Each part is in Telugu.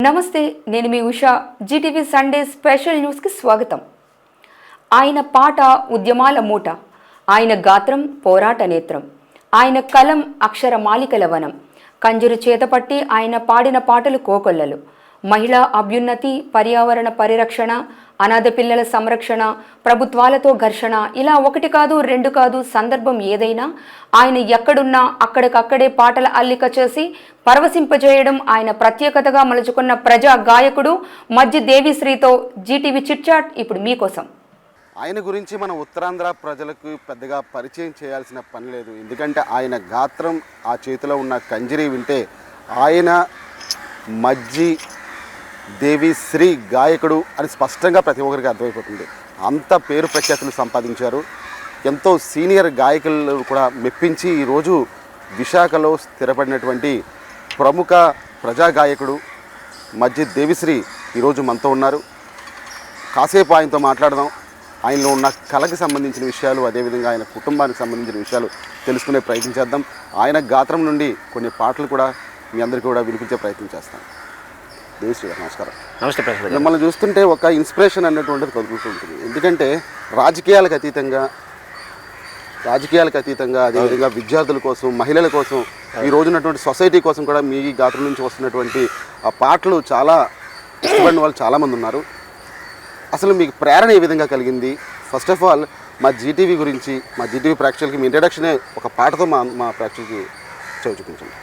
నమస్తే, నేను మీ ఉషా. జీటీవీ సండే స్పెషల్ న్యూస్కి స్వాగతం. ఆయన పాట ఉద్యమాల మూట, ఆయన గాత్రం పోరాట నేత్రం, ఆయన కలం అక్షర మాలికల వనం. కంజరు చేతపట్టి ఆయన పాడిన పాటలు కోకొల్లలు. మహిళా అభ్యున్నతి, పర్యావరణ పరిరక్షణ, అనాథ పిల్లల సంరక్షణ, ప్రభుత్వాలతో ఘర్షణ, ఇలా ఒకటి కాదు రెండు కాదు, సందర్భం ఏదైనా ఆయన ఎక్కడున్నా అక్కడికక్కడే పాటల అల్లిక చేసి పరవశింపజేయడం ఆయన ప్రత్యేకతగా మలుచుకున్న ప్రజా గాయకుడు మజ్జి దేవిశ్రీతో జీటీవీ చిట్ చాట్ ఇప్పుడు మీకోసం. ఆయన గురించి మన ఉత్తరాంధ్ర ప్రజలకు పెద్దగా పరిచయం చేయాల్సిన పని లేదు. ఎందుకంటే ఆయన గాత్రం, ఆ చేతిలో ఉన్న కంజరీ వింటే ఆయన మజ్జి దేవిశ్రీ గాయకుడు అని స్పష్టంగా ప్రతి ఒక్కరికి అర్థమైపోతుంది. అంత పేరు ప్రఖ్యాతులు సంపాదించారు. ఎంతో సీనియర్ గాయకులు కూడా మెప్పించి ఈరోజు విశాఖలో స్థిరపడినటువంటి ప్రముఖ ప్రజా గాయకుడు మజ్జి దేవిశ్రీ ఈరోజు మనతో ఉన్నారు. కాసేపు ఆయనతో మాట్లాడదాం. ఆయనలో ఉన్న కళకి సంబంధించిన విషయాలు, అదేవిధంగా ఆయన కుటుంబానికి సంబంధించిన విషయాలు తెలుసుకునే ప్రయత్నం చేద్దాం. ఆయన గాత్రం నుండి కొన్ని పాటలు కూడా మీ అందరికీ కూడా వినిపించే ప్రయత్నం చేస్తాం. దేవిశ్రీ గారు నమస్కారం. నమస్తే ప్రసాద్. మిమ్మల్ని చూస్తుంటే ఒక ఇన్స్పిరేషన్ అన్నటువంటిది కలుగుతుంటుంది. ఎందుకంటే రాజకీయాలకు అతీతంగా అదేవిధంగా విద్యార్థుల కోసం, మహిళల కోసం, ఈ రోజున్నటువంటి సొసైటీ కోసం కూడా మీ గాత్రం నుంచి వస్తున్నటువంటి ఆ పాటలు చాలా ఇష్టపడిన వాళ్ళు చాలామంది ఉన్నారు. అసలు మీకు ప్రేరణ ఏ విధంగా కలిగింది? ఫస్ట్ ఆఫ్ ఆల్ మా జీటీవీ గురించి, మా జీటీవీ ప్రేక్షకులకి మీ ఇంట్రడక్షనే ఒక పాటతో మా ప్రేక్షకులకి చూపించండి.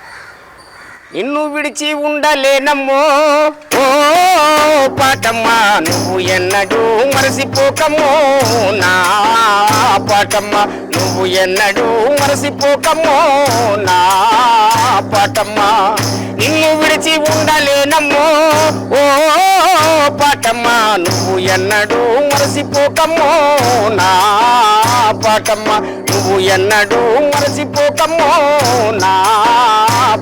నిన్ను విడిచి ఉండలేనమ్మో ఓ పాటమ్మా, నువ్వు ఎన్నడూ మరసిపోకమ్మో నా పాటమ్మా, నువ్వు ఎన్నడూ మరసిపోకమ్మో నా పాటమ్మా. నిన్ను విడిచి ఉండలేనమ్మో ఓ పాటమ్మా, నువ్వు ఎన్నడూ మరసిపోకమ్మో నా పాటమ్మా, నువ్వు ఎన్నడూ మరసిపోకమ్మో నా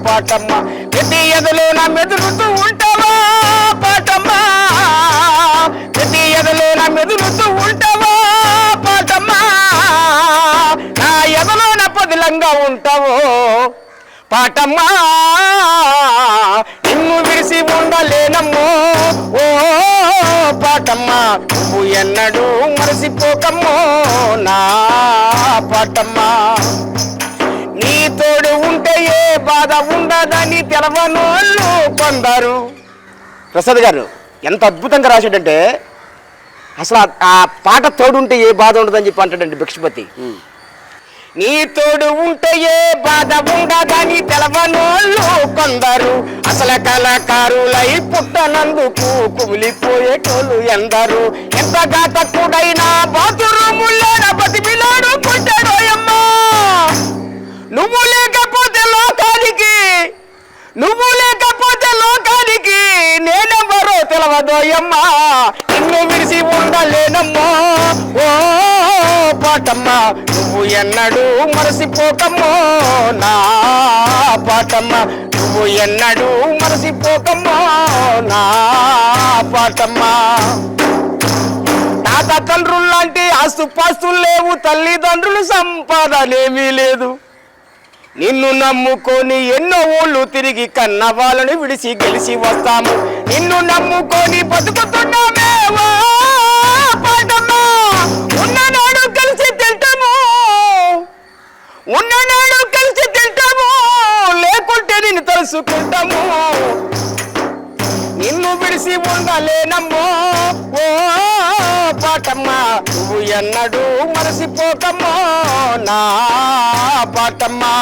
పాటమ్మా. ప్రతి ఎదలో నా మెదులుతూ ఉంటావా పాటమ్మా, ప్రతి ఎదలో నా మెదులుతూ ఉంటావా పాటమ్మా, నా ఎదలో నా పదిలంగా ఉంటావో పాటమ్మా. నిన్ను విడిసి ఉండలేనమ్మో ఓ పాటమ్మా, నువ్వు ఎన్నడూ మరసిపోకమ్మో నా పాటమ్మా. నీ తోడు ఉంటే ఏ బాధ ఉండదని తెలవనోళ్ళు కొందరు. ప్రసాద్ గారు ఎంత అద్భుతంగా రాశాడంటే, అసలు ఆ పాట తోడుంటే ఏ బాధ ఉండదని చెప్పి అంటాడండి భిక్షపతి. నీ తోడు ఉంటే ఏ బాధ ఉండదని తెలవనోళ్ళు కొందరు, అసలు కళాకారులై పుట్టనందుకు కుమిలిపోయేటోళ్ళు ఎందరు. ఎంత ఘాతకుడైనా బాతురూముల్లోన బతిమిలాడు పుట్టాడోయమ్మా. నువ్వు లేకపోతే లోకానికి నేనెవరో తెలవదోయమ్మా. నిన్ను విడిసి ఉండలేనమ్మో ఓ పాటమ్మా, నువ్వు ఎన్నడూ మరసిపోకమ్మో నా పాటమ్మా, నువ్వు ఎన్నడూ మరసిపోకమ్మో నా పాటమ్మా. తాత తండ్రుల్లాంటి ఆస్తుపాస్తులు లేవు, తల్లిదండ్రులు సంపాదనేమీ లేదు. నిన్ను నమ్ముకొని ఎన్నో ఊళ్ళు తిరిగి కన్న వాళ్ళని విడిచి గెలిచి వస్తాము. నిన్ను నమ్ముకొని బతుకుతున్నామేవో పాటమ్మా. ఉన్ననాడు కలిసి తింటాము, లేకుంటే నిన్ను తలుసుకుంటాము. నిన్ను విడిసి ఉండలేనమ్మో ఓ పాటమ్మా, నువ్వు ఎన్నడూ మరసిపోకమ్మో నా పాటమ్మా.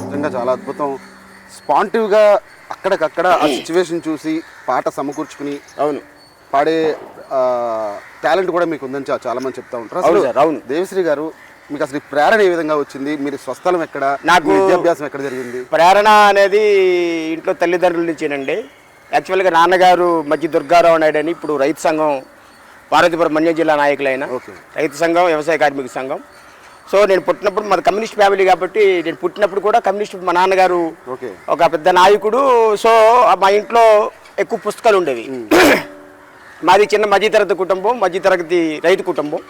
నిజంగా చాలా అద్భుతం. స్పాంటివ్గా అక్కడికక్కడ ఆ సిచ్యువేషన్ చూసి పాట సమకూర్చుకుని అవును పాడే టాలెంట్ కూడా మీకు ఉందని చాలా మంది చెప్తా ఉంటారు. అవును దేవిశ్రీ గారు, మీకు అసలు ప్రేరణ ఏ విధంగా వచ్చింది? మీరు స్వస్థలం ఎక్కడ, నాకు విద్యాభ్యాసం ఎక్కడ జరిగింది? ప్రేరణ అనేది ఇంట్లో తల్లిదండ్రుల నుంచేనండి. యాక్చువల్గా నాన్నగారు మజ్జి దుర్గారావు నాయుడు అని, ఇప్పుడు రైతు సంఘం పార్వతీపురం మన్యం జిల్లా నాయకులైన రైతు సంఘం, వ్యవసాయ కార్మిక సంఘం. సో నేను పుట్టినప్పుడు మాది కమ్యూనిస్ట్ ఫ్యామిలీ కాబట్టి, నేను పుట్టినప్పుడు కూడా కమ్యూనిస్ట్, మా నాన్నగారు ఒక పెద్ద నాయకుడు. సో మా ఇంట్లో ఎక్కువ పుస్తకాలు ఉండేవి. మాది చిన్న మధ్యతరగతి కుటుంబం, మధ్యతరగతి రైతు కుటుంబం.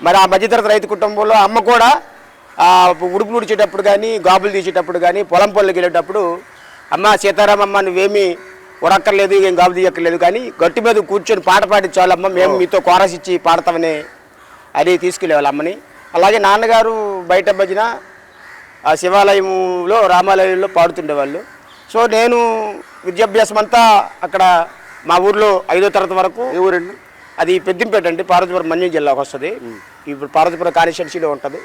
మరి ఆ మధ్యతరగతి రైతు కుటుంబంలో అమ్మ కూడా ఉడుపులు ఉడిచేటప్పుడు కానీ, గాబులు తీసేటప్పుడు కానీ, పొలం పళ్ళకి వెళ్ళేటప్పుడు అమ్మ సీతారామమ్మ నువ్వేమీ ఉరక్కర్లేదు, ఏం గాబు తీయక్కర్లేదు, కానీ గట్టి మీద కూర్చొని పాట పాడించాలమ్మ, మేము మీతో కోరస్ ఇచ్చి పాడతామని అది తీసుకెళ్ళేవాళ్ళు అమ్మని. అలాగే నాన్నగారు బయట భజన ఆ శివాలయంలో రామాలయంలో పాడుతుండేవాళ్ళు. సో నేను విద్యాభ్యాసం అంతా అక్కడ మా ఊర్లో 5వ తరగతి వరకు. ఏ ఊరండి? అది పెద్దింపేట అండి, పార్వతీపురం మన్యం జిల్లాకు వస్తుంది. ఇప్పుడు పార్వతీపురం కాన్స్టిట్యున్సీలో ఉంటుంది.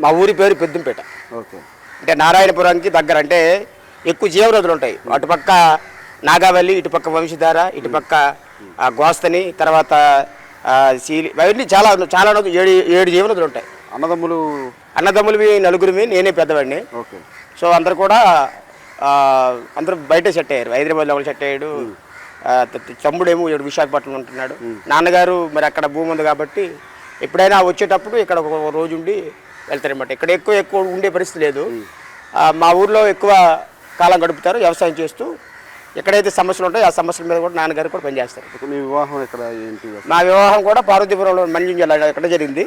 మా ఊరి పేరు పెద్దింపేట. ఓకే. అంటే నారాయణపురానికి దగ్గర, అంటే ఎక్కువ జీవనదులు ఉంటాయి. అటుపక్క నాగావల్లి, ఇటుపక్క వంశధార, ఇటుపక్క గోస్తని, తర్వాత శీలి, అవన్నీ చాలా చాలా నదులు, 7 జీవనదులు ఉంటాయి. అన్నదమ్ములవి 4, నేనే పెద్దవాడిని. ఓకే. సో అందరు కూడా అందరూ బయట సెట్ అయ్యారు. హైదరాబాద్లో ఒకరు సెట్ అయ్యాడు, తమ్ముడేమో ఇక్కడ విశాఖపట్నం ఉంటున్నాడు. నాన్నగారు మరి అక్కడ భూమి ఉంది కాబట్టి ఎప్పుడైనా వచ్చేటప్పుడు ఇక్కడ ఒక రోజు ఉండి వెళ్తారనమాట. ఇక్కడ ఎక్కువ ఉండే పరిస్థితి లేదు. మా ఊర్లో ఎక్కువ కాలం గడుపుతారు వ్యవసాయం చేస్తూ. ఎక్కడైతే సమస్యలు ఉంటాయో ఆ సమస్యల మీద కూడా నాన్నగారు కూడా పనిచేస్తారు. మీ వివాహం ఎక్కడ, ఏంటి? మా వివాహం కూడా పార్వతీపురంలో మన్యం జిల్లా ఎక్కడ జరిగింది.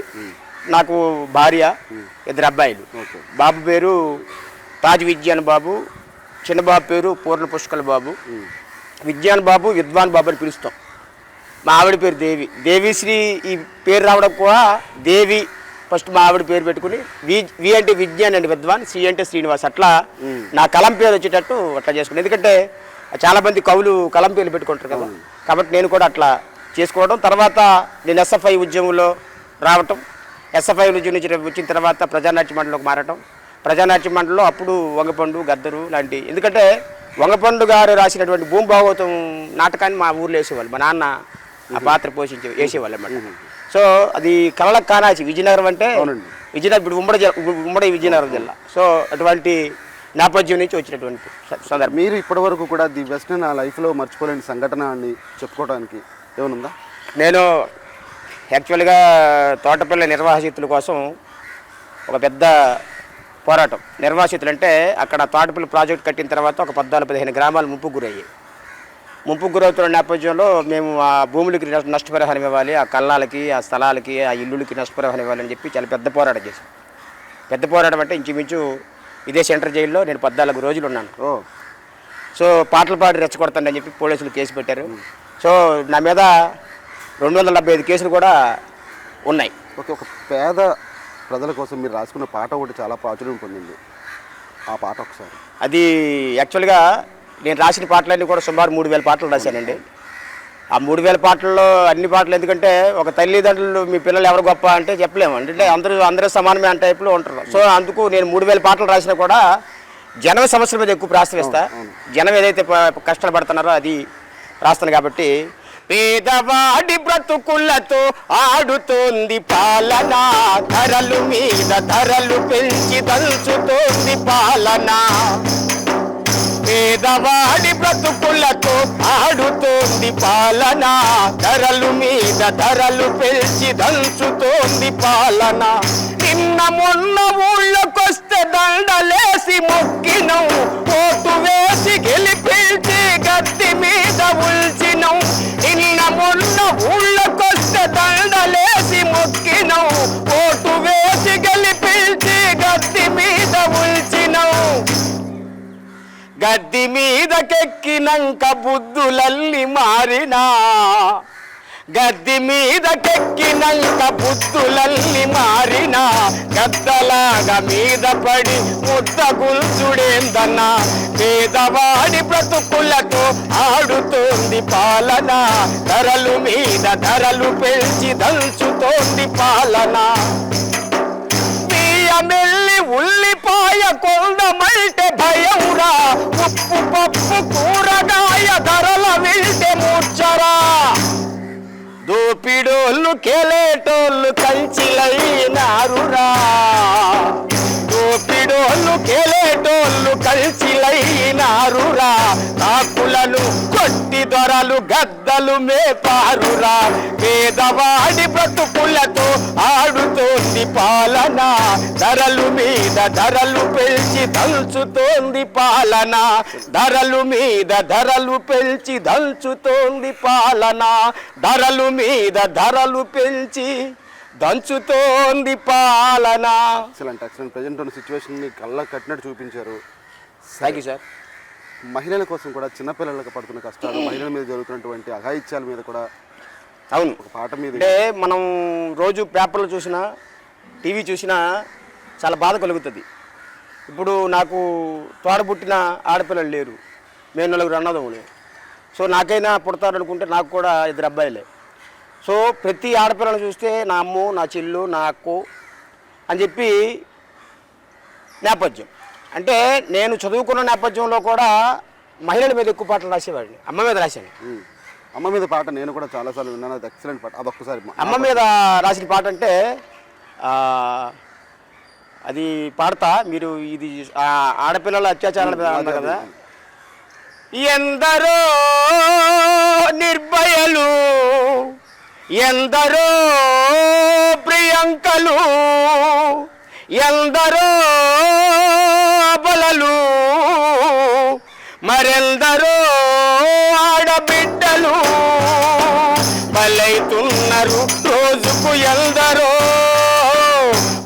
నాకు భార్య, 2 అబ్బాయిలు. బాబు పేరు తాజ్ విజ్ఞాన్ బాబు, చిన్న బాబు పేరు పూర్ణ పుష్కల్ బాబు. విజ్ఞాన్ బాబు, విద్వాన్ బాబు అని పిలుస్తాం. మా ఆవిడ పేరు దేవి. దేవిశ్రీ ఈ పేరు రావడం కూడా దేవి ఫస్ట్ మా ఆవిడ పేరు పెట్టుకుని, వి అంటే విజ్ఞాన్ అండి విద్వాన్, సి అంటే శ్రీనివాస్, అట్లా నా కలం పేరు వచ్చేటట్టు అట్లా చేసుకున్నాను. ఎందుకంటే చాలామంది కవులు కలం పేర్లు పెట్టుకుంటారు కదా, కాబట్టి నేను కూడా అట్లా చేసుకోవడం. తర్వాత నేను ఎస్ఎఫ్ఐ ఉద్యమంలో రావటం, ఎస్ఎఫ్ఐ ఉద్యమం వచ్చిన తర్వాత ప్రజానాట్య మండలిలోకి మారటం. ప్రజానాట్య మండలిలో అప్పుడు వంగపండు, గద్దరు లాంటి, ఎందుకంటే వంగపండు గారు రాసినటువంటి భూమి భాగవతం నాటకాన్ని మా ఊర్లో వేసేవాళ్ళు. మా నాన్న ఆ పాత్ర వేసేవాళ్ళు అన్నమాట. సో అది కళలకు కానాచి. విజయనగరం అంటే విజయనగరం, ఇప్పుడు ఉమ్మడి విజయనగరం జిల్లా. సో అటువంటి నేపథ్యం నుంచి వచ్చినటువంటి సందర్భం. మీరు ఇప్పటి వరకు కూడా ది బెస్ట్ నా లైఫ్లో మర్చిపోలేని సంఘటన అని చెప్పుకోవడానికి ఏమనుందా? నేను యాక్చువల్గా తోటపల్లి నిర్వాసితుల కోసం ఒక పెద్ద పోరాటం. నిర్వాసితులు అంటే అక్కడ తోటపల్లి ప్రాజెక్ట్ కట్టిన తర్వాత ఒక 14-15 గ్రామాలు ముంపుకు గురయ్యాయి. ముంపుకు గురవుతున్న నేపథ్యంలో మేము ఆ భూములకి నష్టపరిహారం ఇవ్వాలి, ఆ కళ్ళాలకి, ఆ స్థలాలకి, ఆ ఇల్లులకి నష్టపరిహారం ఇవ్వాలని చెప్పి చాలా పెద్ద పోరాటం చేశాం. పెద్ద పోరాటం అంటే ఇంచుమించు ఇదే సెంట్రల్ జైల్లో నేను 14 రోజులు ఉన్నాను. సో పాటలు పాడి రెచ్చగొడతానని చెప్పి పోలీసులు కేసు పెట్టారు. సో నా మీద 275 కేసులు కూడా ఉన్నాయి. ఓకే. ఒక పేద ప్రజల కోసం మీరు రాసుకున్న పాట ఒకటి చాలా ప్రాచుర్యం పొందింది. ఆ పాట ఒకసారి. అది యాక్చువల్గా నేను రాసిన పాటలన్నీ కూడా సుమారు 3000 పాటలు రాశానండి. ఆ 3000 పాటల్లో అన్ని పాటలు, ఎందుకంటే ఒక తల్లిదండ్రులు మీ పిల్లలు ఎవరు గొప్ప అంటే చెప్పలేము, అంటే అందరూ సమానమే అనే టైప్లో ఉంటారు. సో అందుకు నేను 3000 పాటలు రాసినా కూడా జనం సమస్యల మీద ఎక్కువ ప్రాస్తవిస్తా. జనం ఏదైతే కష్టాలు పడుతున్నారో అది రాస్తాను. కాబట్టి పేదవాడి బ్రతుకులతో ఆడుతోంది పాలన, ధరలు మీద ధరలు పెంచి దంచుతోంది పాలన. పేదవాడి బ్రతుకులతో ఆడుతోంది పాలన, ధరలు మీద ధరలు పెంచి దంచుతోంది పాలన. నిన్న మొన్న ఊళ్ళకొస్తే దండలేసి మొక్కినం, ఓటు వేసి గెలిపించి గద్దె మీద ఉల్చినం. నిన్న మొన్న ఊళ్ళకొస్తే దండలేసి మొక్కినం, ఓటు వేసి గెలిపించి గద్దె మీద ఉల్చినం. గద్దె మీదకెక్కినంక బుద్ధులల్లి మారినా, గద్దె మీదకెక్కినంక బుద్ధులల్లి మారినా, గద్దలాగా మీద పడి ముద్ద గుల్చుడేందన్నా. పేదవాడి బ్రతుకులతో ఆడుతోంది పాలన, ధరలు మీద ధరలు పెంచి దంచుతోంది పాలన. మెల్లి ఉల్లిపాయ కొండమంటే భయంరా, ఉప్పు పప్పు కూరగాయ ధరల వెళ్తే మూర్చరా. దోపిడోళ్ళు కేలేటోళ్ళు కంచిలైనారురా, దోపిడోళ్ళు కేలేటోళ్ళు కంచిలైనారురా. కాకులను కొట్టి దొరలు గద్దలు మేపారురా. పేదవాడి బ్రతుకులతో ఆడుతోంది పాలన, ధరలు మీద ధరలు పెంచి దంచుతోంది పాలన, ధరలు మీద ధరలు పెంచి దంచుతోంది పాలన, ధరలు మీద ధరలు పెంచి దంచుతోంది పాలన. ఎక్సలెంట్. ప్రజెంట్ ఉన్న సిచ్యువేషన్ని కళ్ళ కట్టినట్టు చూపించారు. Thank you sir. మహిళల కోసం కూడా చిన్నపిల్లలకు పడుతున్న కష్టాలు, మహిళల మీద జరుగుతున్నటువంటి అఘాయిత్యాల మీద కూడా అవును ఒక పాట మీద అంటే మనం రోజు పేపర్లు చూసినా టీవీ చూసినా చాలా బాధ కలుగుతుంది. ఇప్పుడు నాకు తోడబుట్టిన ఆడపిల్లలు లేరు, మేము 4 అన్నదమ్ములు. సో నాకైనా పుడతారనుకుంటే నాకు కూడా 2 అబ్బాయిలే. సో ప్రతి ఆడపిల్లను చూస్తే నా అమ్ము, నా చెల్లు, నా అక్కు అని చెప్పి నేపథ్యం. అంటే నేను చదువుకున్న నేపథ్యంలో కూడా మహిళల మీద ఎక్కువ పాటలు రాసేవాడిని. అమ్మ మీద రాశాను. అమ్మ మీద పాట నేను కూడా చాలాసార్లు విన్నాను. అది ఎక్సలెంట్ పాట. అదొక్కసారి అమ్మ మీద రాసిన పాట అంటే అది పాడతా. మీరు ఇది ఆడపిల్లల అత్యాచారాల మీద అన్నారు కదా. ఎందరో నిర్భయలు, ఎందరో ప్రియాంకలు, ఎందరో బలలు, మరెందరో ఆడబిడ్డలు బలైతున్నారు రోజుకు. ఎందరో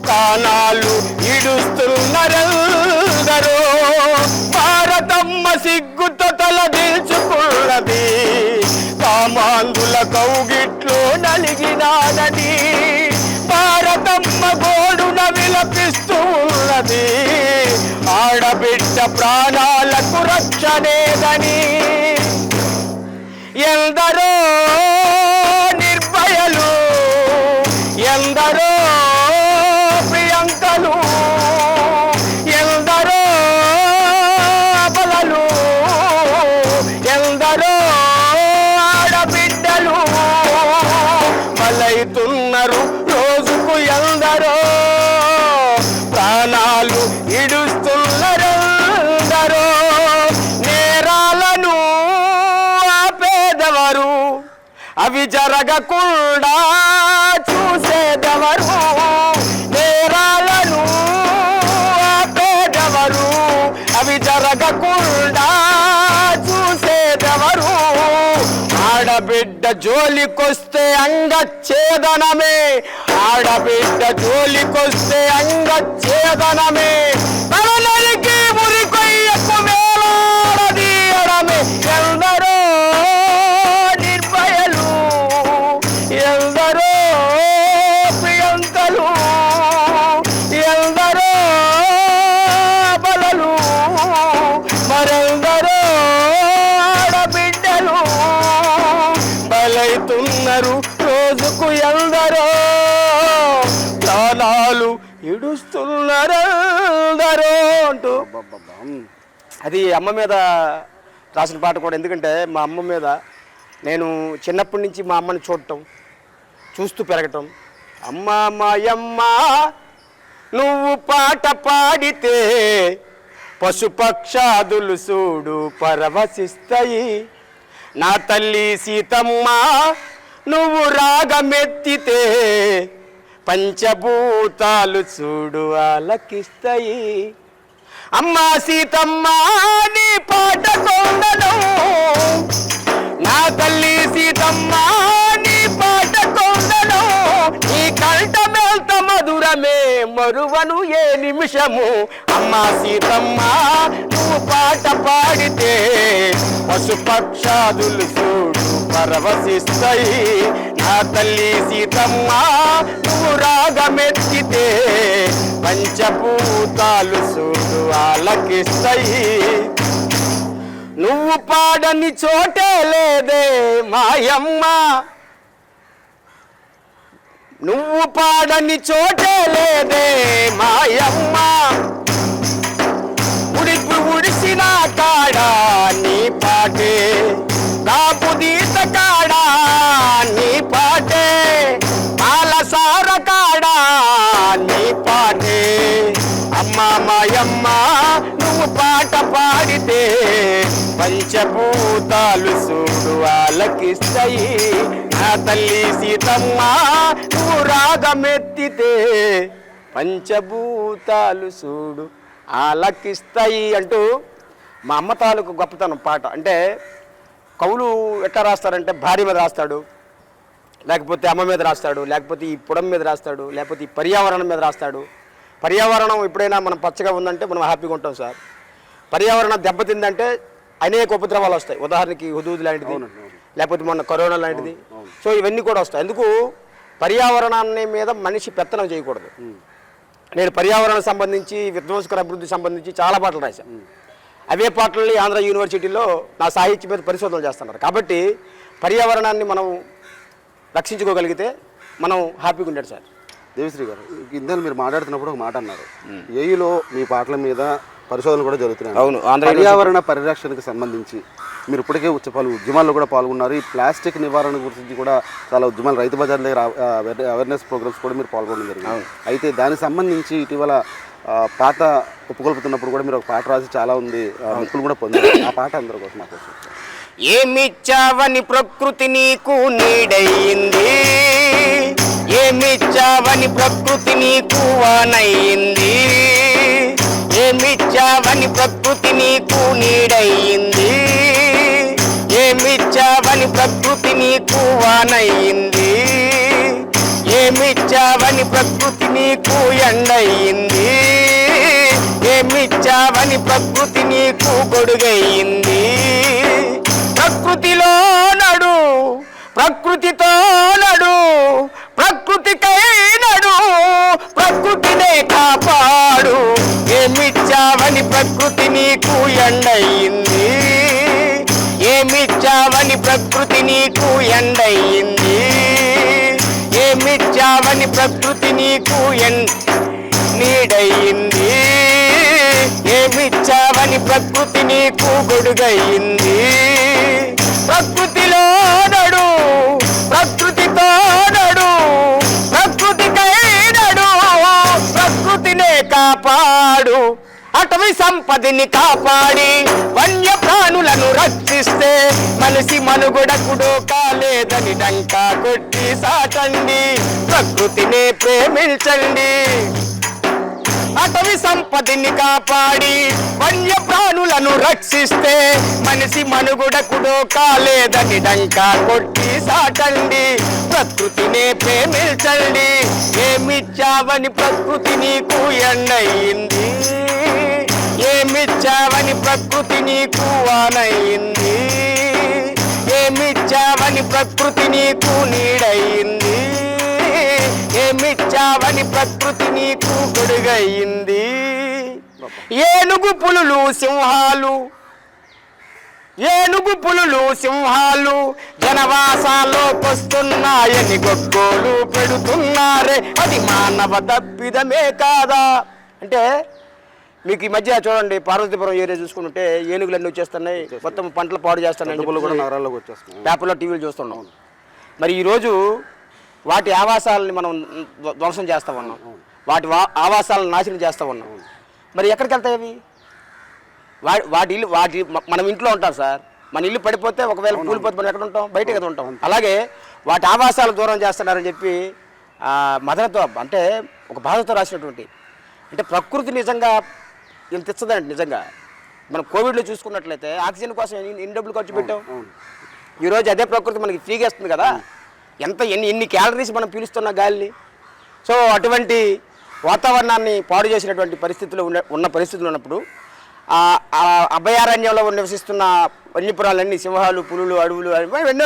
ప్రాణాలు ఇడుస్తున్నారెందరో. భారతమ్మ సిగ్గుతో తలదించుకున్నది, కామాంధుల కౌగిట్లో నలిగినానని భారతమ్మ గోడున విలపిస్తూ ఉన్నది. ఆడబిడ్డ ప్రాణాలకు రక్షణేదని. ఎందరో నిర్భయలు, ఎందరో ప్రియాంకలు, ఎందరో బలలు, ఎందరో ఆడబిడ్డలు బలైతున్నారు రోజుకు. ఎందరో ప్రాణాలు ఇడుస్తున్నారెందరో. నేరాలను ఆపేదెవరు, అవి జరగకుండా చూసేదెవరు. నేరాలను ఆపేదెవరు, అవి జరగకుండా చూసేదెవరు. ఆడబిడ్డ జోలికొస్తే అంగచ్ఛేదనమే, ఆడబిడ్డ జోలికొస్తే అంగచ్ఛేదనమే. తలనరికి మురికొయ్యకు వేలాడదీయడమే. ఎందరో నిర్భయలు, ఎందరో ప్రియాంకలు, ఎందరో బలలు, మరెందరో ఆడబిడ్డలు బలైతున్నారు రోజుకు. ఎందరో ప్రాణాలు ఇడుస్తున్నారెందరో అంటూ అది అమ్మ మీద రాసిన పాట కూడా. ఎందుకంటే మా అమ్మ మీద నేను చిన్నప్పటి నుంచి మా అమ్మని చూడటం, చూస్తూ పెరగటం. అమ్మ మాయమ్మ నువ్వు పాట పాడితే పశుపక్షాదులు చూడు పరవశిస్తాయి. నా తల్లి సీతమ్మ నువ్వు రాగమెత్తితే పంచభూతాలు చూడు ఆలకిస్తాయి. అమ్మా సీతమ్మ నీ పాట కొండను, నా తల్లి సీతమ్మ నీ పాట కొండను. నీ కంఠమేంత మధురమే మరువను ఏ నిమిషము. అమ్మా సీతమ్మ నువ్వు పాట పాడితే పశుపక్షాదులు చూడు పరవశిస్తాయి. నా తల్లి సీతమ్మ నువ్వు రాగమెత్తితే పంచభూతాలు చూడు ఆలకిస్తాయి. నువ్వు పాడని చోటే లేదే మాయమ్మ, నువ్వు పాడని చోటే లేదే మాయమ్మ. ఉడిపి ఉడిసిన కాడా నీ పాటే, కాపుదీత కాడా నీ పాటే, పాలసార కాడా నీ పాటే. అమ్మ మాయమ్మ నువ్వు పాట పాడితే పంచభూతాలు చూడు ఆలకిస్తాయి. నా తల్లి సీతమ్మ నువ్వు రాగమెత్తితే పంచభూతాలు చూడు ఆలకిస్తాయి అంటూ మా అమ్మ తాలూకు గొప్పతనం పాట. అంటే కవులు ఎట్లా రాస్తారంటే భార్య మీద రాస్తాడు, లేకపోతే అమ్మ మీద రాస్తాడు, లేకపోతే ఈ పుడం మీద రాస్తాడు, లేకపోతే ఈ పర్యావరణం మీద రాస్తాడు. పర్యావరణం ఎప్పుడైనా మనం పచ్చగా ఉందంటే మనం హ్యాపీగా ఉంటాం సార్. పర్యావరణం దెబ్బతిందంటే అనేక ఉపద్రవాలు వస్తాయి. ఉదాహరణకి హుదూద్ లాంటిది, లేకపోతే మొన్న కరోనా లాంటిది. సో ఇవన్నీ కూడా వస్తాయి. అందుకు పర్యావరణాన్ని మీద మనిషి పెత్తనం చేయకూడదు. నేను పర్యావరణం సంబంధించి, విధ్వంసకర అభివృద్ధి సంబంధించి చాలా పాటలు రాశాను. అవే పాటల్ని ఆంధ్ర యూనివర్సిటీలో నా సాహిత్యం మీద పరిశోధనలు చేస్తున్నారు. కాబట్టి పర్యావరణాన్ని మనం రక్షించుకోగలిగితే మనం హ్యాపీగా ఉండేది సార్. దేవిశ్రీ గారు, ఇందులో మీరు మాట్లాడుతున్నప్పుడు ఒక మాట అన్నారు, ఏయులో మీ పాటల మీద పరిశోధనలు కూడా జరుగుతున్నాయి. అవును. పర్యావరణ పరిరక్షణకు సంబంధించి మీరు ఇప్పటికే పలు ఉద్యమాల్లో కూడా పాల్గొన్నారు. ఈ ప్లాస్టిక్ నివారణ గురించి కూడా చాలా ఉద్యమాలు, రైతు బజార్ దగ్గర అవేర్నెస్ ప్రోగ్రామ్స్ కూడా మీరు పాల్గొనడం జరిగింది. అయితే దానికి సంబంధించి ఇటీవల పాట ఒప్పుకొల్పుతున్నప్పుడు కూడా మీరు ఒక పాట రాసి చాలా ఉంది, ముక్కులు కూడా పొందారు. ఆ పాట అందరి కోసం మాకు ఏమిచ్చావని ప్రకృతి నీకు నీడయింది, ఏమిచ్చావని ప్రకృతి నీకు వానయ్యింది, ఏమిచ్చావని ప్రకృతి నీకు నీడయింది, ఏమిచ్చావని ప్రకృతి నీకు వానయ్యింది, ఏమిచ్చావని ప్రకృతి నీకు ఎండయింది, ఏమిచ్చావని ప్రకృతి నీకు గొడుగయింది. ప్రకృతిలో నడు, ప్రకృతితో నడు, ప్రకృతికై నడు, ప్రకృతినే కాపాడు. ఏమిచ్చావని ప్రకృతి నీకు ఎండయింది, ఏమిచ్చావని ప్రకృతి నీకు ఎండయింది, ఏమిచ్చావని ప్రకృతి నీకు నీడయింది, ఏమిచ్చావని ప్రకృతి నీకు గొడుగయింది. ప్రకృతిలో నడు, ప్రకృతితో నడు, ప్రకృతికై నడు, ప్రకృతినే కాపాడు. అటవీ సంపదని కాపాడి వన్య ప్రాణులను రక్షిస్తే మనిషి మనుగడకుడు కాలేదని డంకా కొట్టి సాటండి, ప్రకృతిని ప్రేమించండి. అటవీ సంపదని కాపాడి వన్య ప్రాణులను రక్షిస్తే మనిషి మనుగడకుడు కాలేదని డంకా కొట్టి సాటండి, ప్రకృతిని ప్రేమించండి. ఏమిచ్చావని ప్రకృతి నీకు ఎండయింది, ఏమిచ్చావని ప్రకృతి నీకు వానయింది, ఏమిచ్చావని ప్రకృతి నీకు నీడయింది, ఏమిచ్చావని ప్రకృతి నీకు గొడుగయింది. ఏనుగు పులులు సింహాలు, ఏనుగు పులులు సింహాలు జనవాసాల్లోకొస్తున్నాయని గొగ్గోలు పెడుతున్నారే, అది మానవ తప్పిదమే కాదా? అంటే మీకు ఈ మధ్య చూడండి, పార్వతీపురం ఏరియా చూసుకుంటే ఏనుగులన్నీ వచ్చేస్తున్నాయి, మొత్తం పంటలు పాడు చేస్తున్నాయి, కూడా నగరాల్లోకి వచ్చేస్తున్నాయి, పేపర్లో టీవీలు చూస్తున్నాం. మరి ఈరోజు వాటి ఆవాసాలని మనం ధ్వంసం చేస్తూ ఉన్నాం, వాటి ఆవాసాలను నాశనం చేస్తూ ఉన్నాం. మరి ఎక్కడికి వెళ్తాయి అవి? వాటి ఇల్లు మనం ఇంట్లో ఉంటాం సార్. మన ఇల్లు పడిపోతే ఒకవేళ కూలిపోతే మనం ఎక్కడ ఉంటాం? బయట కదా ఉంటాం. అలాగే వాటి ఆవాసాలు దూరం చేస్తున్నారని చెప్పి మదనతో, అంటే ఒక బాధతో రాసినటువంటి, అంటే ప్రకృతి నిజంగా ఇంత ఇస్తుందండి. నిజంగా మనం కోవిడ్లో చూసుకున్నట్లయితే ఆక్సిజన్ కోసం ఎన్ని డబ్బులు ఖర్చు పెట్టాం. ఈరోజు అదే ప్రకృతి మనకి ఫ్రీగా ఇస్తుంది కదా. ఎన్ని క్యాలరీస్ మనం పీలుస్తున్న గాలిని. సో అటువంటి వాతావరణాన్ని పాడు చేసినటువంటి పరిస్థితులు ఉన్న పరిస్థితులు ఉన్నప్పుడు అభయారణ్యంలో నివసిస్తున్న వన్యపురాలన్నీ, సింహాలు, పులులు, అడవులు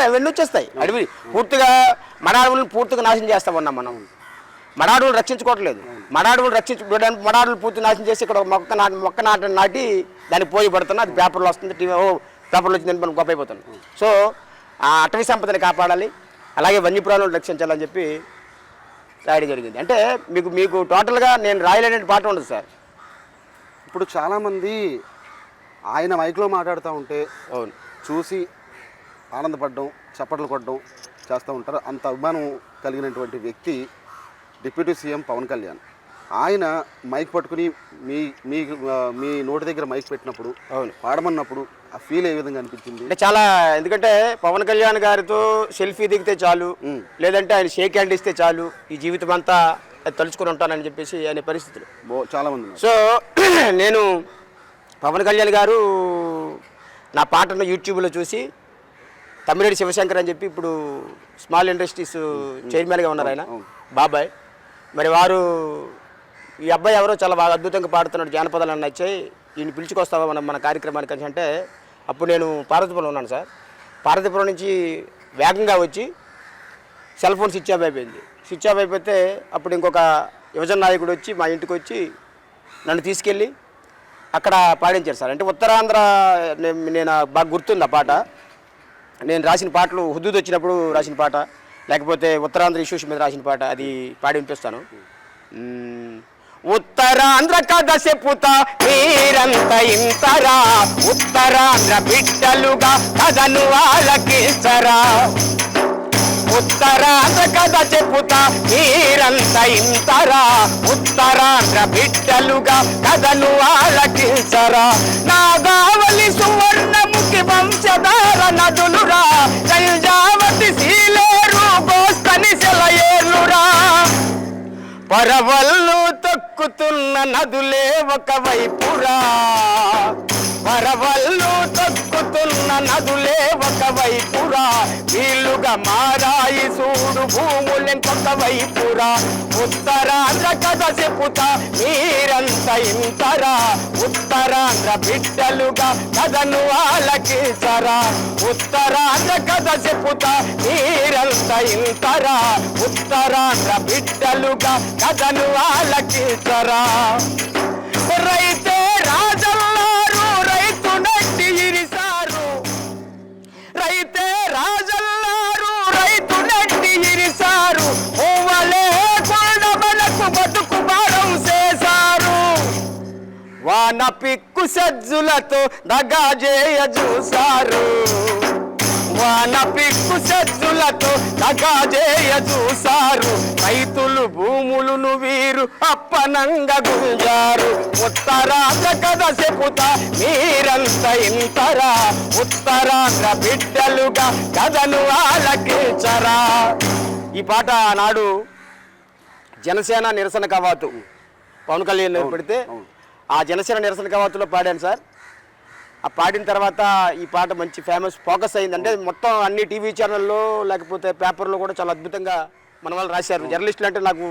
అవన్నీ వచ్చేస్తాయి. అడవి పూర్తిగా మన అడవులను పూర్తిగా నాశనం చేస్తా ఉన్నాం మనం. మన అడవులు రక్షించుకోవట్లేదు. మన అడవులు పూర్తి నాశనం చేసి ఇక్కడ మొక్క నాటి దాన్ని పోయి పడుతున్నా, అది పేపర్లో వస్తుంది, పేపర్లో వచ్చిందని మనం గొప్ప అయిపోతుంది. సో ఆ అటవీ సంపదని కాపాడాలి, అలాగే వన్యప్రాణులను రక్షించాలని చెప్పి రాయడం జరిగింది. అంటే మీకు టోటల్గా నేను రాయలేని పాట ఉండదు సార్. ఇప్పుడు చాలామంది ఆయన మైక్లో మాట్లాడుతూ ఉంటే చూసి ఆనందపడడం, చప్పట్లు కొట్టడం చేస్తూ ఉంటారు. అంత అభిమానం కలిగినటువంటి వ్యక్తి డిప్యూటీ సీఎం పవన్ కళ్యాణ్. ఆయన మైక్ పట్టుకుని మీ నోటి దగ్గర మైక్ పెట్టినప్పుడు, పాడమన్నప్పుడు ఆ ఫీల్ ఏ విధంగా అనిపించింది? అంటే చాలా, ఎందుకంటే పవన్ కళ్యాణ్ గారితో సెల్ఫీ దిగితే చాలు, లేదంటే ఆయన షేక్ హ్యాండ్ ఇస్తే చాలు, ఈ జీవితం అంతా తలుచుకుని ఉంటానని చెప్పేసి అనే పరిస్థితులు చాలామంది. సో నేను పవన్ కళ్యాణ్ గారు నా పాటను యూట్యూబ్లో చూసి, తమ్మిరెడ్డి శివశంకర్ అని చెప్పి ఇప్పుడు స్మాల్ ఇండస్ట్రీస్ చైర్మన్గా ఉన్నారు ఆయన, బాబాయ్. మరి వారు ఈ అబ్బాయి ఎవరో చాలా బాగా అద్భుతంగా పాడుతున్నాడు, జానపదాలు నచ్చాయి, ఈయన పిలుచుకొస్తావా మన కార్యక్రమానికి అంటే అప్పుడు నేను పార్వతీపురం ఉన్నాను సార్. పార్వతీపురం నుంచి వేగంగా వచ్చి సెల్ ఫోన్ స్విచ్ ఆఫ్ అయిపోయింది. స్విచ్ ఆఫ్ అయిపోతే అప్పుడు ఇంకొక యువజన నాయకుడు వచ్చి మా ఇంటికి వచ్చి నన్ను తీసుకెళ్ళి అక్కడ పాడించారు సార్. అంటే ఉత్తరాంధ్ర నేను బాగా గుర్తుంది ఆ పాట. నేను రాసిన పాటలు హుదూద్ వచ్చినప్పుడు రాసిన పాట, లేకపోతే ఉత్తరాంధ్ర ఇష్యూస్ మీద రాసిన పాట, అది పాడి వినిపిస్తాను. ఉత్తరాంధ్ర కథ చెప్పుతా మీరంత ఇంతరా, ఉత్తరాంధ్ర బిడ్డలుగా కథను ఆలకించరా. ఉత్తరాంధ్ర కథ చెప్పుతా మీరంత ఇంతరా, ఉత్తరాంధ్ర బిడ్డలుగా కథను ఆలకించరా. నాగావళి సువర్ణముఖి వంశధార నదులురా, జంజావతి సీలేరు గోస్తని సెలయేరురా. పరవళ్ళు తొక్కుతున్న నదులే ఒకవైపురా, పరవళ్ళు తొక్కుతున్న నదులే ఒకవైపురా. వీలుగా మారాయి చూడు భూములెంకొక వైపురా. ఉత్తరాంధ్ర కథ చెప్పుతా మీరంత ఇంతరా, ఉత్తరాంధ్ర బిడ్డలుగా కథను ఆలకించరా. ఉత్తరాంధ్ర కథ చెప్పుతా మీరంత ఇంతరా, ఉత్తరాంధ్ర బిడ్డలుగా కథను ఆలకించరా. రైతే రాజల్లారు రైతు నట్టి ఇరిసారు, రైతే రాజల్లారు రైతు నట్టి ఇరిసారు. ఓవలే కొండ మనకు బతుకు భారం చేశారు. వాన పిక్కు సజ్జులతో దగా చేయ చూసారు, వాన పిక్కు సజ్జులతో దగా చేయ చూసారు. రైతులు భూములను వీరు అప్పనంగా గుంజారు. ఉత్తరాంధ్ర కథ చెప్పుతా మీరంత ఇంతరా, ఉత్తరాంధ్ర బిడ్డలుగా కథను ఆలకించరా. ఈ పాట నాడు జనసేన నిరసన కవాతు పవన్ కళ్యాణ్ పెడితే ఆ జనసేన నిరసన కవాతులో పాడాను సార్. ఆ పాడిన తర్వాత ఈ పాట మంచి ఫేమస్ ఫోకస్ అయింది. అంటే మొత్తం అన్ని టీవీ ఛానల్లో లేకపోతే పేపర్లో కూడా చాలా అద్భుతంగా మన వాళ్ళు రాశారు. జర్నలిస్టులు అంటే నాకు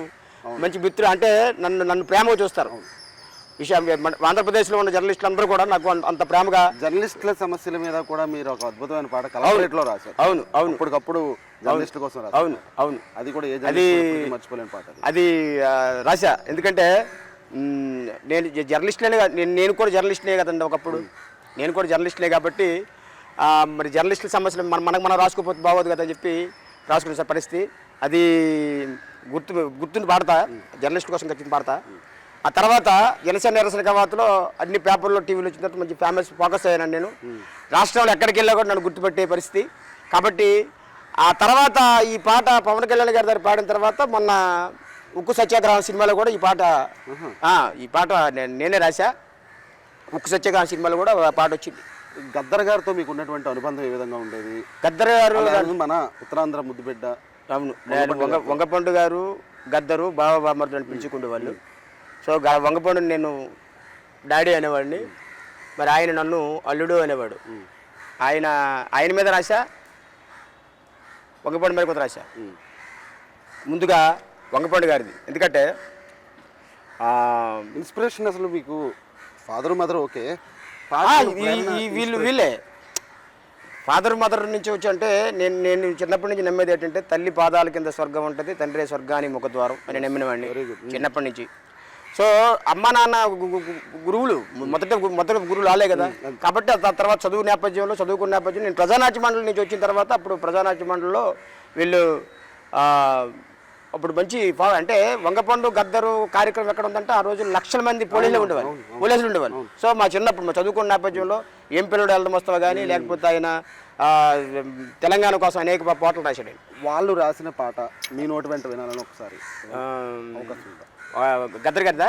మంచి మిత్రులు, అంటే నన్ను ప్రేమగా చూస్తారు. విషయం ఆంధ్రప్రదేశ్లో ఉన్న జర్నలిస్టులు అందరూ కూడా నాకు అంత ప్రేమగా. జర్నలిస్టుల సమస్యల మీద కూడా మీరు ఒక అద్భుతమైన పాట కలెక్టరేట్లో రాశారు. అవును అవును, ఇప్పటికప్పుడు జర్నలిస్టుల కోసం రాశారు. అవును అవును, అది కూడా అది మర్చిపోలేని పాట. అది రాశా. ఎందుకంటే నేను జర్నలిస్టులనే, నేను కూడా జర్నలిస్టులే కదండి ఒకప్పుడు. నేను కూడా జర్నలిస్టులే కాబట్టి మరి జర్నలిస్టుల సమస్యలు మనం రాసుకోకపోతే బాగోదు కదా అని చెప్పి రాసుకునే సార్ పరిస్థితి. అది గుర్తుని పాడతా, జర్నలిస్టుల కోసం ఖచ్చితంగా పాడతా. ఆ తర్వాత జనసేన నిరసన కవాతులో అన్ని పేపర్లో టీవీలో వచ్చిన తర్వాత మంచి ఫేమస్ ఫోకస్ అయ్యాను నేను. రాష్ట్రంలో ఎక్కడికి వెళ్ళా కూడా నన్ను గుర్తుపెట్టే పరిస్థితి. కాబట్టి ఆ తర్వాత ఈ పాట పవన్ కళ్యాణ్ గారి దగ్గర పాడిన తర్వాత మొన్న ఉక్కు సత్యాగ్రహం సినిమాలో కూడా ఈ పాట నేనే రాశా. ఉక్కు సత్యాగ్రహం సినిమాలో కూడా పాట వచ్చింది. గద్దర్ గారితో మీకు ఉన్నటువంటి అనుబంధం ఏ విధంగా ఉండేది? గద్దర్ గారు మన ఉత్తరాంధ్ర ముద్దుబిడ్డ. అవును, వంగపండు గారు గద్దరు బావ బామర్దు అని పిలుచుకుండే వాళ్ళు. సో వంగపండు నేను డాడీ అనేవాడిని, మరి ఆయన నన్ను అల్లుడు అనేవాడు. ఆయన మీద రాశా, వంగపండు మీద కొంత రాశా. ముందుగా వంగపండు గారిది, ఎందుకంటే ఇన్స్పిరేషన్ అసలు మీకు ఫాదర్ మదర్ ఓకే, వీళ్ళే ఫాదర్ మదర్ నుంచి వచ్చి. అంటే నేను చిన్నప్పటి నుంచి నమ్మేది ఏంటంటే తల్లి పాదాల కింద స్వర్గం ఉంటుంది, తండ్రి స్వర్గానికి ముఖద్వారం అని నమ్మినవాడిని చిన్నప్పటి నుంచి. సో అమ్మ నాన్న గురువులు మొదట గురువులు ఆలే కదా. కాబట్టి ఆ తర్వాత చదువుకున్న నేపథ్యంలో నేను ప్రజానాట్య మండలి నుంచి వచ్చిన తర్వాత అప్పుడు ప్రజానాట్య మండలిలో వీళ్ళు అప్పుడు మంచి అంటే వంగపండు గద్దరు కార్యక్రమం ఎక్కడ ఉందంటే ఆ రోజు లక్షల మంది పోలీసులు ఉండేవాళ్ళు. సో మా చిన్నప్పుడు చదువుకున్న నేపథ్యంలో ఏం పిల్లడు వెళ్దాం వస్తావా కానీ, లేకపోతే ఆయన తెలంగాణ కోసం అనేక పాటలు రాశాడు. వాళ్ళు రాసిన పాట మీ నోటి వెంట వినాలని ఒకసారి గద్దరు కదా.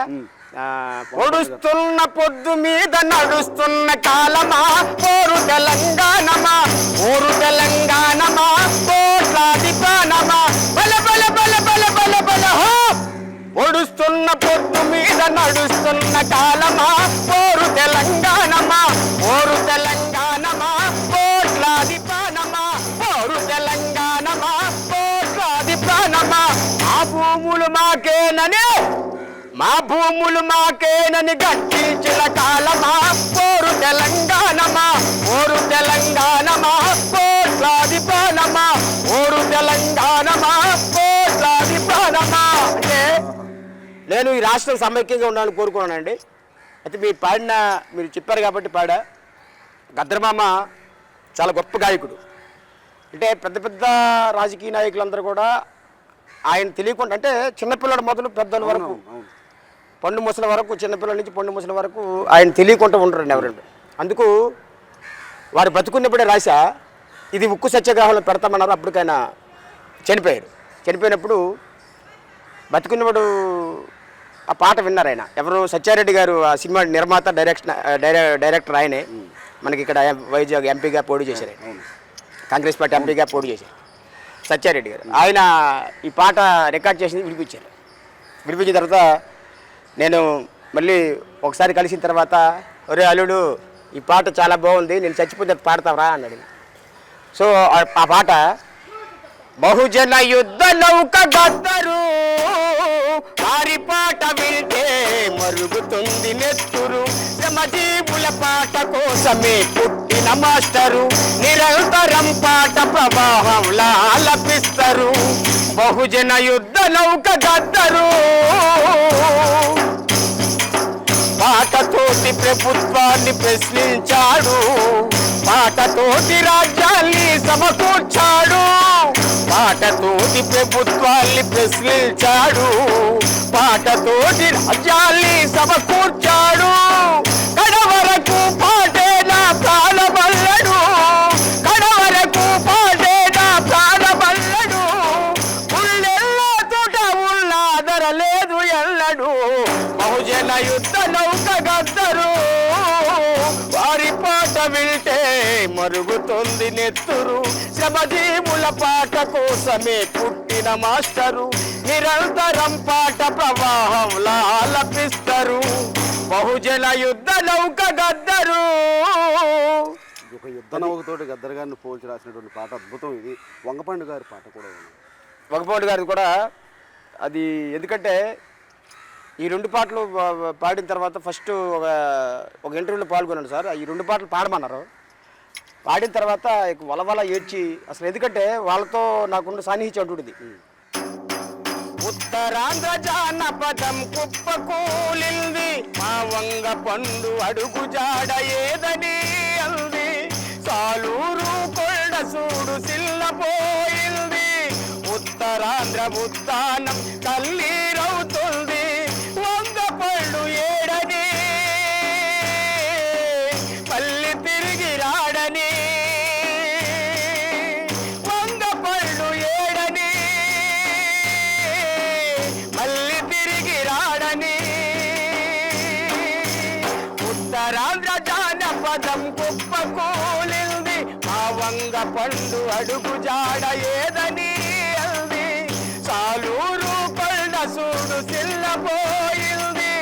పొడుస్తున్న పొద్దు మీద నడుస్తున్న కాలమా పోరు తెలంగాణమా, ఊరు తెలంగాణమా, కోట్లాది ప్రాణమా, బల బల బల బల బల బల హో. పొడుస్తున్న పొద్దు మీద నడుస్తున్న కాలమా పోరు తెలంగాణమా, ఊరు తెలంగాణమా, కోట్లాది ప్రాణమా, ఊరు తెలంగాణమా, కోట్లాది ప్రాణమా. ఆ భూములు మాకేనని మా భూములు మాకేనని గట్టించిన కాలమా పోరు తెలంగాణమా ఓరు తెలంగాణమా కోట్లాది ప్రాణమా ఓరు తెలంగాణమా కోట్లాది ప్రాణమా. అంటే నేను ఈ రాష్ట్రం సమైక్యంగా ఉండాలని కోరుకున్నానండి. అయితే మీరు చెప్పారు కాబట్టి పాడా. గద్దరమామ చాలా గొప్ప గాయకుడు. అంటే పెద్ద పెద్ద రాజకీయ నాయకులందరూ కూడా ఆయన తెలియకుండా, అంటే చిన్నపిల్లడు మొదలు పెద్దల వరకు, పండు ముసలి వరకు, చిన్నపిల్లల నుంచి పండు ముసలి వరకు ఆయన తెలియకుండా ఉండరండి ఎవరండి. అందుకు వారు బతుకున్నప్పుడే రాశా ఇది ఉక్కు సత్యాగ్రహంలో పెడతామన్నారు. అప్పటికైనా చనిపోయారు. చనిపోయినప్పుడు బతుకున్నప్పుడు ఆ పాట విన్నారు ఆయన. ఎవరు? సత్యారెడ్డి గారు, ఆ సినిమా నిర్మాత, డైరెక్టర్ ఆయనే. మనకి ఇక్కడ వైజాగ్ ఎంపీగా పోటీ చేశారు. కాంగ్రెస్ పార్టీ ఎంపీగా పోటీ చేశారు సత్యారెడ్డి గారు. ఆయన ఈ పాట రికార్డ్ చేసింది విడిపించారు. విడిపించిన తర్వాత నేను మళ్ళీ ఒకసారి కలిసిన తర్వాత, ఒరే అల్లుడు ఈ పాట చాలా బాగుంది, నేను చచ్చిపోతే పాడతావరా అన్నాడు. సో ఆ పాట బహుజన యుద్ధ నౌక గద్దరు వారి పాట వింటే మరుగుతుంది నెత్తురు, శ్రమజీవుల పాట కోసమే పుట్టిన మాస్టరు, నిరంతరం పాట ప్రవాహంలా ఆలపిస్తారు. బహుజన యుద్ధ నౌక గద్దరు పాటతోటి ప్రభుత్వాన్ని ప్రశ్నించాడు, పాటతోటి రాజ్యాన్ని సమకూర్చాడు, పాటతోటి ప్రభుత్వాన్ని ప్రశ్నించాడు, పాటతోటి రాజ్యాన్ని సమకూర్చాడు. కడవరకు పాటే నా ప్రాణమల్లడు, కడవరకు పాటే నా ప్రాణమల్లడు, ఉల్లెల్లా తోట ఉల్లాదర లేదు ఎల్లడు. బహుజన యుద్ధ నౌక గద్దరు వారి పాట వింటే మరుగుతుంది నెత్తురు, శ్రమజీవుల పాట కోసమే పుట్టిన మాస్టరు, నిరంతరం పాట ప్రవాహంలా ఆలపిస్తారు. బహుజన యుద్ధ నౌక గద్దరు. ఒక యుద్ధ నౌకతోటి గద్దర్ గారిని పోల్చి రాసినటువంటి పాట అద్భుతం. ఇది వంగపండు గారి పాట కూడా ఉంది. వంగపండు గారిది కూడా అది. ఎందుకంటే ఈ రెండు పాటలు పాడిన తర్వాత ఫస్ట్ ఒక ఇంటర్వ్యూలో పాల్గొన్నాను సార్. ఈ రెండు పాటలు పాడమన్నారు. పాడిన తర్వాత వలవల ఏడ్చి అసలు, ఎందుకంటే వాళ్ళతో నాకున్న సాన్నిహిత్యం ఉంటుంది. ఉత్తరాంధ్ర జానపదం కుప్పకూలింది, మా వంగ పండు అడుగు జాడ ఏదని అంది, సాలూరు కొండ సూడు సిల్లపోయింది, ఉత్తరాంధ్ర ఉత్తానం కన్నీరవుతుంది, వంగ పళ్ళు ఏడని పల్లి తిరిగి రాడని, వంగ పళ్ళు ఏడని మళ్ళీ తిరిగి రాడని, ఉత్తరాంధ్ర జానపదం కుప్పకూలింది, మా వంగ పండు అడుగు జాడ ఏదని అంది, సాలూరు కొండ సూడు సిల్లపోయింది,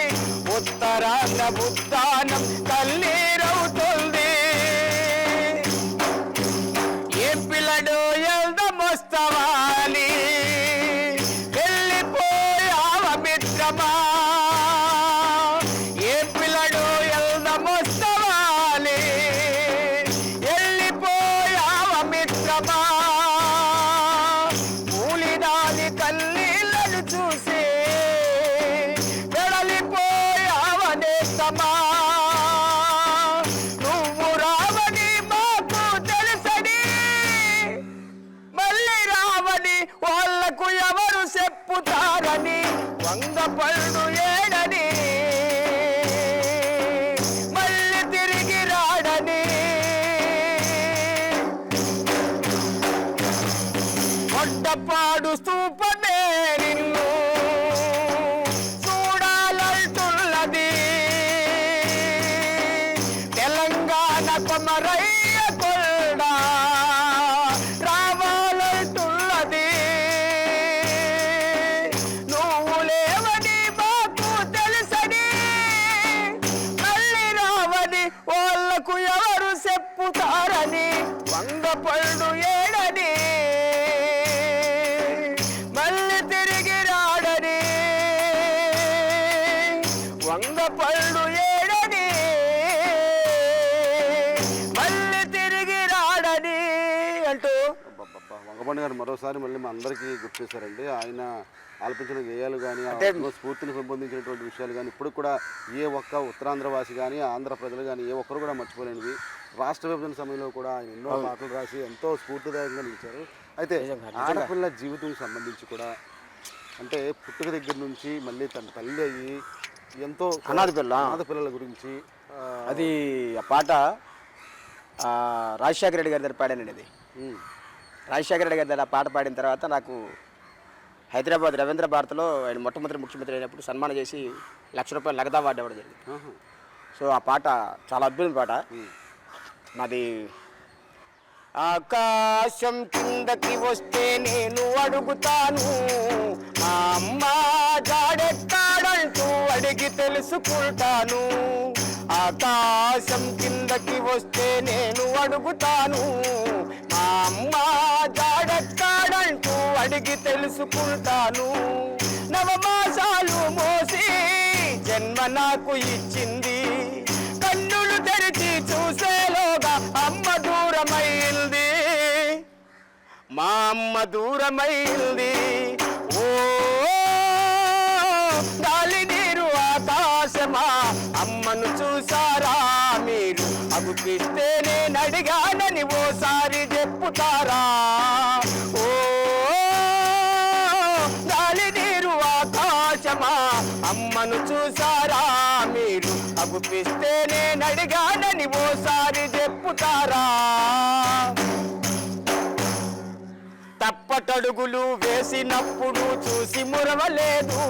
ఉత్తరాంధ్ర ఉత్తానం కన్నీరవుతుంది. ఏ పిల్లడు ఎల్దమొస్తవాలి వెళ్ళిపోయావ మిత్రమా, ఏ పిల్లడు ఎల్దమొస్తవాలి వెళ్ళిపోయావ మిత్రమా, కూలిదాని కన్నీళ్ళను చూసి వెడలిపోయావనేస్తమా, నువ్వు రావని మాకు తెలుసని మళ్ళీ రావని వాళ్లకు ఎవరు చెప్పుతారని, వంగ పళ్ళు ఏడని మళ్ళీ తిరిగి రాడని, కొండపాడు స్తూపమే నిన్ను చూడాలంటున్నది, తెలంగాణ కొమరయ్య కొండ రావాలంటున్నది, నువ్వు లేవని మా వంగ పళ్ళు ఏడని మళ్ళీ తిరిగి రాడని అంటూ వంగపండు గారు మరోసారి మళ్ళీ మా అందరికీ గుర్తు చేశారండి. ఆయన ఆలపించిన గేయాలు కానీ స్ఫూర్తిని పెంపొందించినటువంటి విషయాలు కానీ ఇప్పుడు కూడా ఏ ఒక్క ఉత్తరాంధ్రవాసి కానీ ఆంధ్ర ప్రజలు కానీ ఏ ఒక్కరు కూడా మర్చిపోలేనివి. రాష్ట్ర విభజన సమయంలో కూడా ఆయన ఎన్నో పాటలు రాసి ఎంతో స్ఫూర్తిదాయకంగా నిలిచారు. అయితే ఆడపిల్ల జీవితం సంబంధించి కూడా అంటే పుట్టుక దగ్గర నుంచి మళ్ళీ తన తల్లి అయ్యి ఎంతో అనాథ పిల్లల గురించి అది ఆ పాట రాజశేఖర రెడ్డి గారి దగ్గర పాడానండి. అది రాజశేఖర రెడ్డి గారి దగ్గర ఆ పాట పాడిన తర్వాత నాకు హైదరాబాద్ రవీంద్ర భారత్లో ఆయన మొట్టమొదటి ముఖ్యమంత్రి అయినప్పుడు సన్మానం చేసి ₹1,00,000 నగదు అవార్డు ఇవ్వడం జరిగింది. సో ఆ పాట చాలా అద్భుతమైన పాట. నాది ఆకాశం కిందకి వస్తే నేను అడుగుతాను, మా అమ్మ జాడెక్కాడంటూ అడిగి తెలుసుకుంటాను. ఆకాశం కిందకి వస్తే నేను అడుగుతాను, మా అమ్మ జాడెక్కాడంటూ అడిగి తెలుసుకుంటాను. నవమాసాలు మోసి జన్మ నాకు ఇచ్చింది, కన్నులు తెరిచి చూసేలోగా అమ్మ దూరమైంది, మా అమ్మ దూరమైంది. ఓ గాలి నీరు ఆకాశమా అమ్మను చూసారా మీరు, అగుపిస్తే నేను అడిగానని ఓసారి చెప్పుతారా. ఓ గాలి నీరు ఆకాశమా అమ్మను చూసారా మీరు, అగుపిస్తే నేను అడిగానని ఓసారి చెప్పుతారా. తప్పటడుగులు వేసినప్పుడు చూసి మురవలేదు,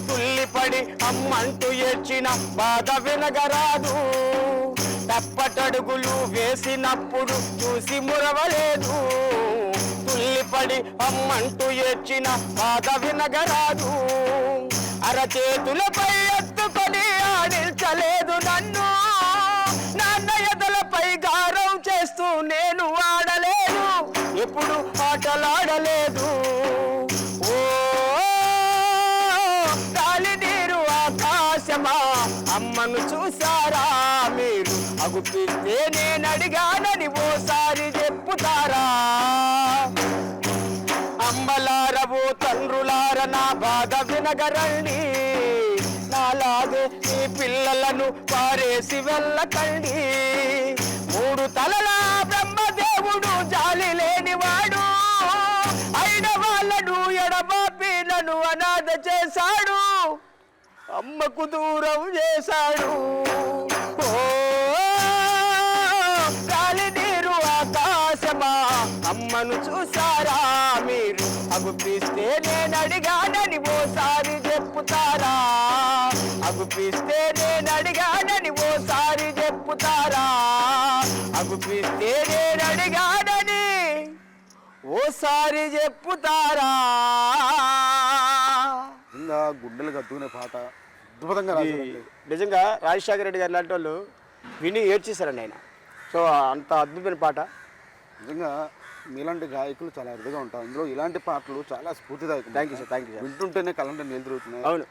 తుల్లిపడి అమ్మంటూ ఏడ్చిన బాధ వినగరాదు. తప్పటడుగులు వేసినప్పుడు చూసి మురవలేదు, తుల్లిపడి అమ్మంటూ ఏడ్చిన బాధ వినగరాదు. అరచేతులపై ఎత్తుకొని ఆడించలేదు నన్ను, నాన్న ఎదలపై గారం చేస్తూ నేను ఆడలేదు, ఎప్పుడు ఆటలాడలేదు. ఓ గాలి నీరు ఆకాశమా అమ్మను చూసారా మీరు, అగుపిస్తే నేను అడిగానని ఓసారి చెప్పుతారా. అమ్మలారవో తండ్రులార నా బాధ వినగరండి, నాలాగే మీ పిల్లలను పారేసి వెళ్ళకండి. 3 తలల బ్రహ్మదేవుడు జాలి లేనివాడు, అయిన వాళ్ళను ఎడబాపి నన్ను అనాథ చేశాడు, అమ్మకు దూరం చేశాడు. ఓ గాలి నీరు ఆకాశమా అమ్మను చూసారా మీరు, అగుపిస్తే నేను అడిగానని ఓసారి చెప్పుతారా. అగుపిస్తే నేను అడిగానని ఓసారి చెప్పుతారా. అగుపిస్తే నేను అడిగానని ఓసారి చెప్పుతారా. గుడ్డలు కట్టుకునే పాట అద్భుతంగా రాశారండి. నిజంగా రాజశేఖర రెడ్డి గారు లాంటి వాళ్ళు విని ఏడ్చేశారండి ఆయన. సో అంత అద్భుతమైన పాట. నిజంగా మీలాంటి గాయకులు చాలా అరుదుగా ఉంటారు, అందులో ఇలాంటి పాటలు చాలా స్ఫూర్తిదాయకం. Thank you sir. వింటుంటేనే కళ్ళంటే నీళ్ళు తిరుగుతున్నాయి. అవును,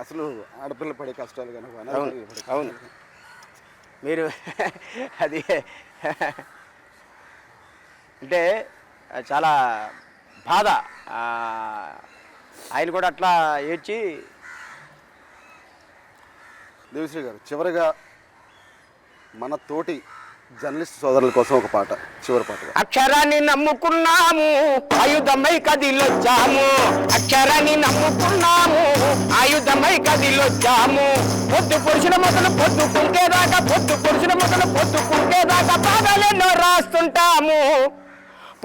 అసలు ఆడపిల్ల పడే కష్టాలు కానీ అవును మీరు అది అంటే చాలా బాధ. ఆయన కూడా అట్లా ఏడ్చి. దేవిశ్రీ గారు, చివరిగా మన తోటి జర్నలిస్ట్ సోదరుల కోసం ఒక పాట, చివరి పాట. అక్షరాన్ని నమ్ముకున్నాము, ఆయుధమై కదిలొచ్చాము. అక్షరాన్ని నమ్ముకున్నాము, ఆయుధమై కదిలొచ్చాము. పొద్దు పురుషుల మొదలు పొద్దుకుంటేదాకా, పొద్దు పురుషుల మొదలు పొద్దుకుంటేదాకా బాధలెన్నో రాస్తుంటాము.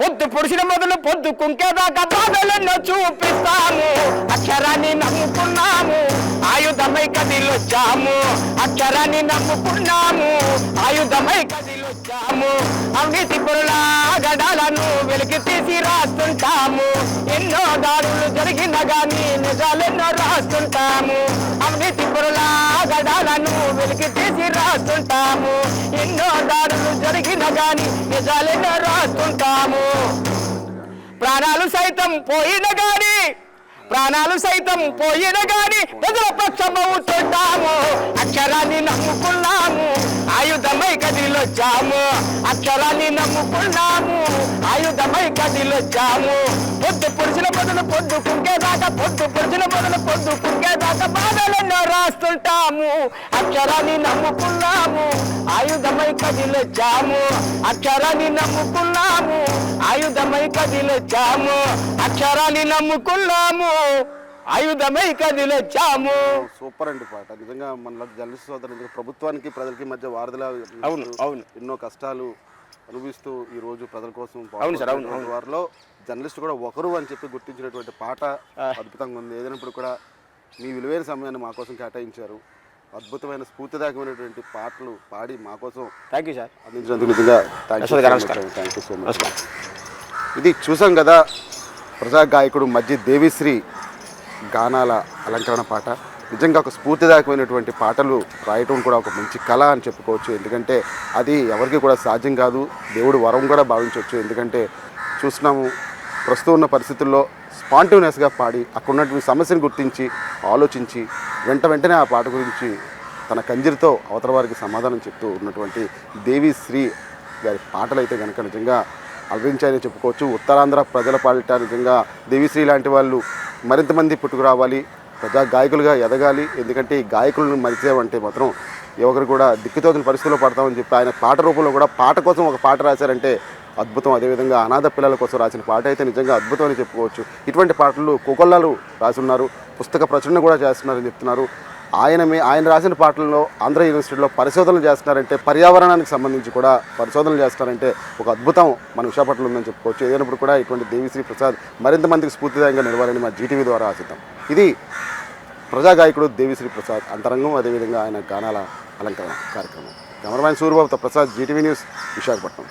పొద్దు పురుషుల మొదలు పొద్దుకుంటేదాకా బాధలెన్నో చూపిస్తాము. అక్షరాన్ని నమ్ముకున్నాము, ఆయుధమై కదిలొచ్చాము. అక్షరాన్ని నమ్ముకున్నాము, ఆయుధమై కదిలొచ్చాము. అవినీతి పరుల గడాలను వెలికి తీసి రాస్తుంటాము. ఎన్నో దాడులు జరిగిన గాని నిజాలెన్నో రాస్తుంటాము. అవినీతి పరుల గడాలను వెలికి తీసి రాస్తుంటాము. ఎన్నో దాడులు జరిగిన గాని నిజాలెన్నో రాస్తుంటాము. ప్రాణాలు సైతం పోయిన గాని ప్రాణాలు సైతం పోయిన గాని ప్రజల పక్షమవుతుంటాము అక్షరాన్ని నమ్ముకున్నాము ఆయుధమై కదిలొచ్చాము అక్షరాన్ని నమ్ముకున్నాము ఆయుధమై కదిలొచ్చాము పొద్దు పొడిచిన మొదలు పొద్దు కుంగేదాకా పొద్దు పొడిచిన మొదలు పొద్దు కుంగేదాకా బాధలెన్నో రాస్తుంటాము అక్షరాన్ని నమ్ముకున్నాము ఆయుధమై కదిలొచ్చాము అక్షరాన్ని నమ్ముకున్నాము ఆయుధమై కదిలొచ్చాము అక్షరాన్ని నమ్ముకున్నాము ఆయుధమై కదిలొచ్చాము. సూపర్ అండి పాట. నిజంగా మన జర్నలిస్ట్ సోదరులు ప్రభుత్వానికి ప్రజలకి మధ్య వారధిలా అవును అవును ఎన్నో కష్టాలు అనుభవిస్తూ ఈ రోజు ప్రజల కోసం అవును సార్ అవును వారిలో జర్నలిస్ట్ కూడా ఒకరు అని చెప్పి గుర్తించినటువంటి పాట అద్భుతంగా ఉంది. ఏదైనప్పుడు కూడా మీ విలువైన సమయాన్ని మా కోసం కేటాయించారు. అద్భుతమైన స్ఫూర్తిదాయకమైనటువంటి పాటలు పాడి మా కోసం థ్యాంక్ యూ సార్ అందించినందుకు నిజంగా థ్యాంక్ యూ సో మచ్. ఇది చూసాం కదా ప్రజా గాయకుడు మధ్య దేవిశ్రీ గానాల అలంకరణ పాట. నిజంగా ఒక స్ఫూర్తిదాయకమైనటువంటి పాటలు రాయటం కూడా ఒక మంచి కళ అని చెప్పుకోవచ్చు. ఎందుకంటే అది ఎవరికి కూడా సాధ్యం కాదు, దేవుడు వరం కూడా భావించవచ్చు. ఎందుకంటే చూస్తున్నాము ప్రస్తుతం ఉన్న పరిస్థితుల్లో స్పాంటివ్నెస్గా పాడి అక్కడ ఉన్నటువంటి సమస్యను గుర్తించి ఆలోచించి వెంటనే ఆ పాట గురించి తన కంజరితో అవతల వారికి సమాధానం చెప్తూ ఉన్నటువంటి దేవిశ్రీ గారి పాటలు అయితే కనుక నిజంగా అలరించాయని చెప్పుకోవచ్చు. ఉత్తరాంధ్ర ప్రజల పాలిట నిజంగా దేవిశ్రీ లాంటి వాళ్ళు మరింత మంది పుట్టుకురావాలి, ప్రజా గాయకులుగా ఎదగాలి. ఎందుకంటే ఈ గాయకులను మరిచేవంటే మాత్రం ఎవరు కూడా దిక్కుతోచిన పరిస్థితుల్లో పడతామని చెప్పి ఆయన పాట రూపంలో కూడా పాట కోసం ఒక పాట రాశారంటే అద్భుతం. అదేవిధంగా అనాథ పిల్లల కోసం రాసిన పాట అయితే నిజంగా అద్భుతం అని చెప్పుకోవచ్చు. ఇటువంటి పాటలు కోకొల్లాలు రాసున్నారు, పుస్తక ప్రచురణ కూడా చేస్తున్నారని చెప్తున్నారు. ఆయన రాసిన పాటల్లో ఆంధ్ర యూనివర్సిటీలో పరిశోధనలు చేస్తున్నారంటే పర్యావరణానికి సంబంధించి కూడా పరిశోధనలు చేస్తున్నారంటే ఒక అద్భుతం మన విశాఖపట్నంలో ఉందని చెప్పుకోవచ్చు. ఏదైనప్పుడు కూడా ఇటువంటి దేవిశ్రీ ప్రసాద్ మరింత మందికి స్ఫూర్తిదాయంగా నిలవాలని మా జీటీవీ ద్వారా ఆశిద్దాం. ఇది ప్రజా గాయకుడు దేవిశ్రీ ప్రసాద్ అంతరంగం, అదేవిధంగా ఆయన గానాల అలంకరణ కార్యక్రమం. కెమెరామ్యాన్ సూర్యబాబుతో ప్రసాద్, జీటీవీ న్యూస్, విశాఖపట్నం.